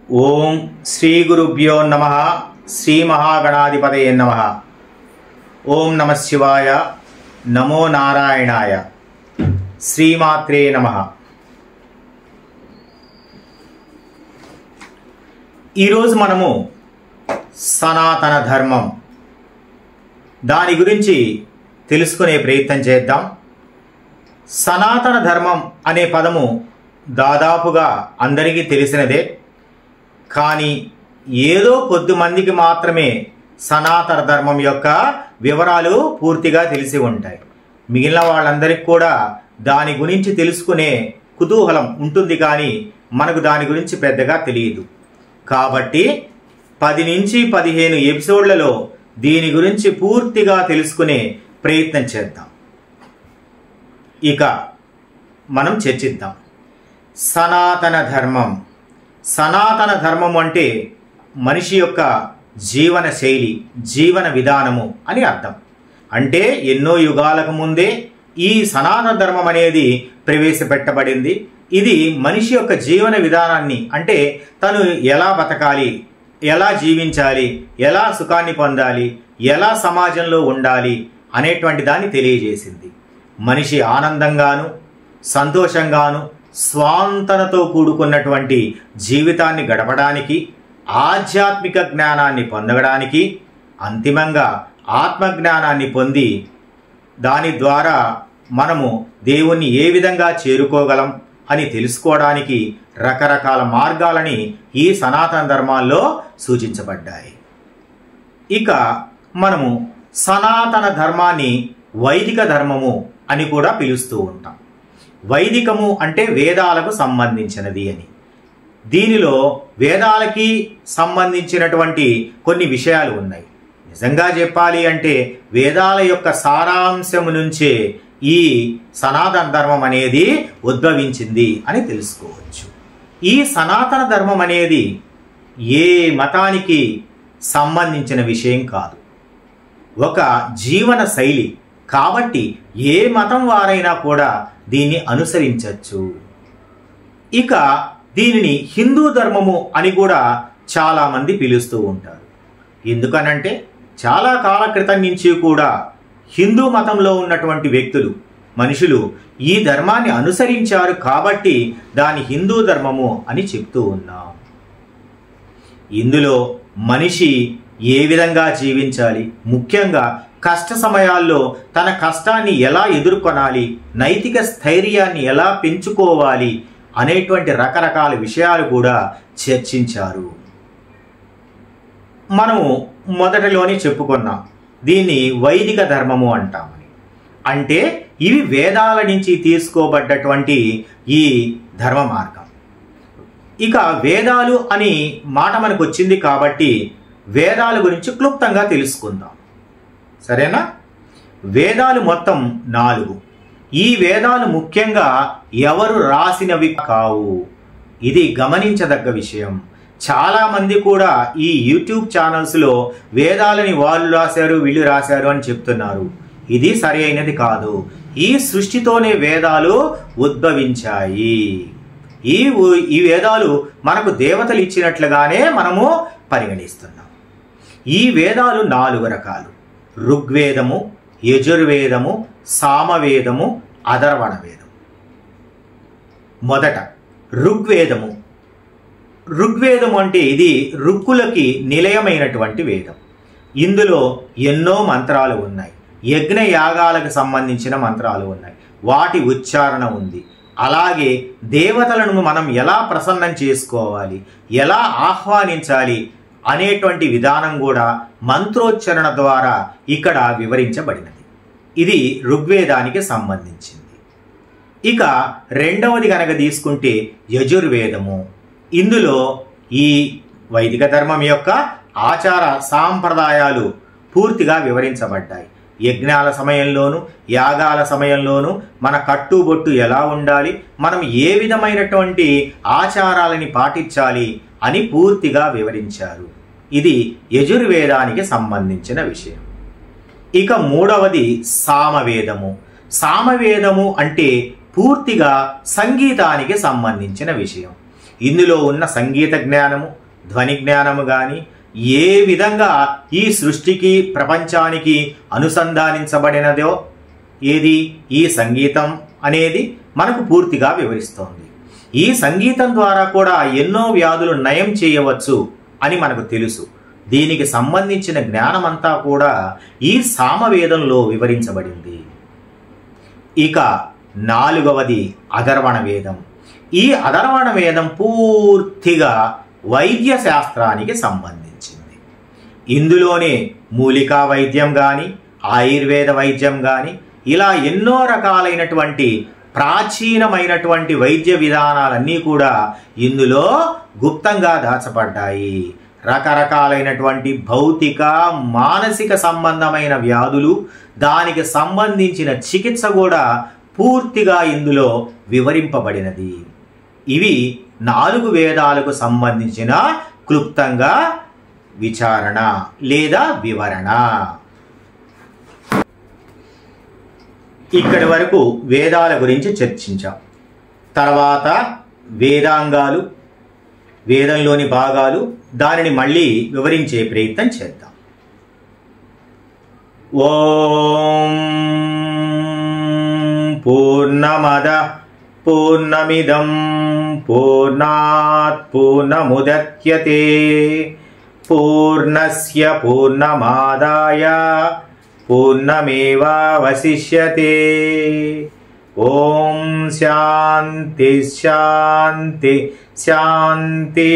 ఓం శ్రీ గురుభ్యో నమః. శ్రీ మహాగణాధిపతయే నమః. ఓం నమః శివాయ. నమో నారాయణాయ. శ్రీమాత్రే నమః. ఈరోజు మనము సనాతన ధర్మం దాని గురించి తెలుసుకునే ప్రయత్నం చేద్దాం. సనాతన ధర్మం అనే పదము దాదాపుగా అందరికీ తెలిసినదే. కానీ ఏదో కొద్దిమందికి మాత్రమే సనాతన ధర్మం యొక్క వివరాలు పూర్తిగా తెలిసి ఉంటాయి. మిగిలిన వాళ్ళందరికీ కూడా దాని గురించి తెలుసుకునే కుతూహలం ఉంటుంది, కానీ మనకు దాని గురించి పెద్దగా తెలియదు. కాబట్టి 10 నుంచి 15 ఎపిసోడ్లలో దీని గురించి పూర్తిగా తెలుసుకునే ప్రయత్నం చేద్దాం. ఇక మనం చర్చిద్దాం. సనాతన ధర్మం. సనాతన ధర్మం అంటే మనిషి యొక్క జీవన శైలి, జీవన విధానము అని అర్థం. అంటే ఎన్నో యుగాలకు ముందే ఈ సనాతన ధర్మం అనేది ప్రవేశపెట్టబడింది. ఇది మనిషి యొక్క జీవన విధానాన్ని, అంటే తను ఎలా బతకాలి, ఎలా జీవించాలి, ఎలా సుఖాన్ని పొందాలి, ఎలా సమాజంలో ఉండాలి అనేటువంటి దాన్ని తెలియజేసింది. మనిషి ఆనందంగాను సంతోషంగాను స్వాంతనతో కూడుకున్నటువంటి జీవితాన్ని గడపడానికి, ఆధ్యాత్మిక జ్ఞానాన్ని పొందడానికి, అంతిమంగా ఆత్మజ్ఞానాన్ని పొంది దాని ద్వారా మనము దేవుణ్ణి ఏ విధంగా చేరుకోగలం అని తెలుసుకోవడానికి రకరకాల మార్గాలని ఈ సనాతన ధర్మాల్లో సూచించబడ్డాయి. ఇక మనము సనాతన ధర్మాన్ని వైదిక ధర్మము అని కూడా పిలుస్తూ ఉంటాం. వైదికము అంటే వేదాలకు సంబంధించినది అని. దీనిలో వేదాలకి సంబంధించినటువంటి కొన్ని విషయాలు ఉన్నాయి. నిజంగా చెప్పాలి అంటే వేదాల యొక్క సారాంశము నుంచే ఈ సనాతన ధర్మం అనేది ఉద్భవించింది అని తెలుసుకోవచ్చు. ఈ సనాతన ధర్మం అనేది ఏ మతానికి సంబంధించిన విషయం కాదు, ఒక జీవన శైలి. కాబట్టి ఏ మతం వారైనా కూడా దీన్ని అనుసరించవచ్చు. ఇక దీనిని హిందూ ధర్మము అని కూడా చాలామంది పిలుస్తూ ఉంటారు. ఎందుకనంటే చాలా కాల క్రితం నుంచి కూడా హిందూ మతంలో ఉన్నటువంటి వ్యక్తులు, మనుషులు ఈ ధర్మాన్ని అనుసరించారు కాబట్టి దాని హిందూ ధర్మము అని చెప్తూ ఉన్నాం. ఇందులో మనిషి ఏ విధంగా జీవించాలి, ముఖ్యంగా కష్ట సమయాల్లో తన కష్టాన్ని ఎలా ఎదుర్కొనాలి, నైతిక స్థైర్యాన్ని ఎలా పెంచుకోవాలి అనేటువంటి రకరకాల విషయాలు కూడా చర్చించారు. మనము మొదటిలోనే చెప్పుకున్నాం, దీన్ని వైదిక ధర్మము అంటామని. అంటే ఇవి వేదాల నుంచి తీసుకోబడ్డటువంటి ఈ ధర్మ మార్గం. ఇక వేదాలు అని మాట మనకు వచ్చింది కాబట్టి వేదాల గురించి క్లుప్తంగా తెలుసుకుందాం, సరేనా? వేదాలు మొత్తం 4. ఈ వేదాలు ముఖ్యంగా ఎవరు రాసినవి కావు. ఇది గమనించదగ్గ విషయం. చాలామంది కూడా ఈ యూట్యూబ్ ఛానల్స్లో వేదాలని వాళ్ళు రాశారు, వీళ్ళు రాశారు అని చెప్తున్నారు. ఇది సరి అయినది కాదు. ఈ సృష్టితోనే వేదాలు ఉద్భవించాయి. ఈ వేదాలు మనకు దేవతలు ఇచ్చినట్లుగానే మనము పరిగణిస్తున్నాం. ఈ వేదాలు 4 రకాలు: ఋగ్వేదము, యజుర్వేదము, సామవేదము, అథర్వణ వేదం. మొదట ఋగ్వేదము. ఋగ్వేదము అంటే ఇది ఋక్కులకి నిలయమైనటువంటి వేదం. ఇందులో ఎన్నో మంత్రాలు ఉన్నాయి. యజ్ఞ యాగాలకు సంబంధించిన మంత్రాలు ఉన్నాయి, వాటి ఉచ్చారణ ఉంది. అలాగే దేవతలను మనం ఎలా ప్రసన్నం చేసుకోవాలి, ఎలా ఆహ్వానించాలి అనేటువంటి విధానం కూడా మంత్రోచ్చరణ ద్వారా ఇక్కడ వివరించబడినది. ఇది ఋగ్వేదానికి సంబంధించింది. ఇక రెండవది కనుక తీసుకుంటే యజుర్వేదము. ఇందులో ఈ వైదిక ధర్మం యొక్క ఆచార సాంప్రదాయాలు పూర్తిగా వివరించబడ్డాయి. యజ్ఞాల సమయంలోను యాగాల సమయంలోను మన కట్టుబొట్టు ఎలా ఉండాలి, మనం ఏ విధమైనటువంటి ఆచారాలని పాటించాలి అని పూర్తిగా వివరించారు. ఇది యజుర్వేదానికి సంబంధించిన విషయం. ఇక మూడవది సామవేదము. సామవేదము అంటే పూర్తిగా సంగీతానికి సంబంధించిన విషయం. ఇందులో ఉన్న సంగీత జ్ఞానము, ధ్వని జ్ఞానము కానీ ఏ విధంగా ఈ సృష్టికి ప్రపంచానికి అనుసంధానించబడినదో ఏది ఈ సంగీతం అనేది మనకు పూర్తిగా వివరిస్తోంది. ఈ సంగీతం ద్వారా కూడా ఎన్నో వ్యాధులు నయం చేయవచ్చు అని మనకు తెలుసు. దీనికి సంబంధించిన జ్ఞానమంతా కూడా ఈ సామవేదంలో వివరించబడింది. ఇక 4వది అథర్వణ వేదం. ఈ అథర్వణ వేదం పూర్తిగా వైద్య శాస్త్రానికి సంబంధించింది. ఇందులోనే మూలికా వైద్యం కానీ, ఆయుర్వేద వైద్యం కానీ ఇలా ఎన్నో రకాలైనటువంటి ప్రాచీనమైనటువంటి వైద్య విధానాలన్నీ కూడా ఇందులో గుప్తంగా దాచబడ్డాయి. రకరకాలైనటువంటి భౌతిక, మానసిక సంబంధమైన వ్యాధులు, దానికి సంబంధించిన చికిత్స కూడా పూర్తిగా ఇందులో వివరింపబడినది. ఇవి 4 వేదాలకు సంబంధించిన క్లుప్తంగా విచారణ లేదా వివరణ. ఇక్కడి వరకు వేదాల గురించి చర్చించాం. తర్వాత వేదాంగాలు, వేదంలోని భాగాలు, దానిని మళ్ళీ వివరించే ప్రయత్నం చేద్దాం. ఓం పూర్ణమద పూర్ణమిదం పూర్ణాత్ పూర్ణముదచ్యతే పూర్ణస్య పూర్ణమాదాయ పూర్ణమేవావశిష్యతే. ఓం శాంతి శాంతి శాంతి.